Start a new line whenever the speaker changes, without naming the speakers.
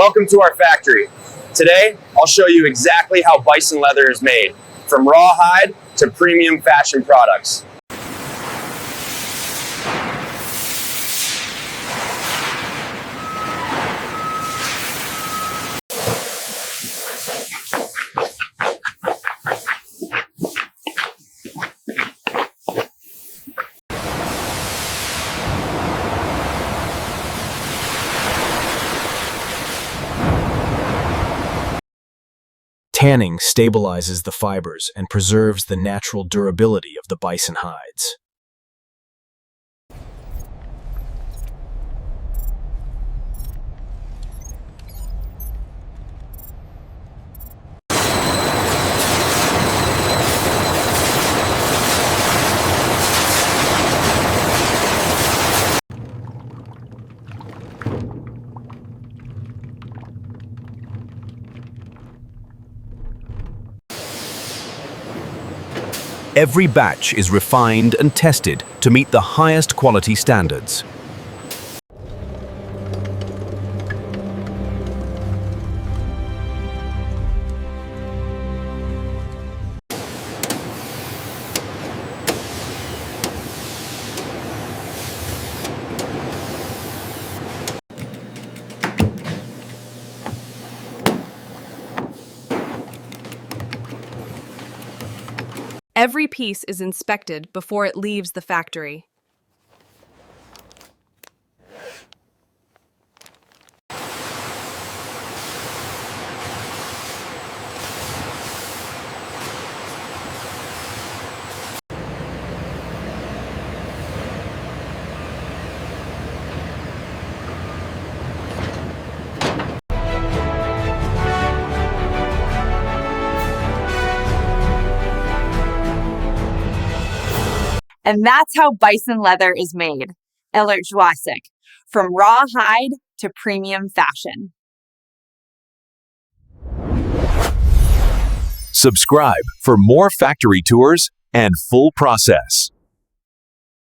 Welcome to our factory. Today, I'll show you exactly how bison leather is made, from raw hide to premium fashion products.
Tanning stabilizes the fibers and preserves the natural durability of the bison hides. Every batch is refined and tested to meet the highest quality standards.
Every piece is inspected before it leaves the factory.
And that's how bison leather is made, from raw hide to premium fashion.
Subscribe for more factory tours and full process.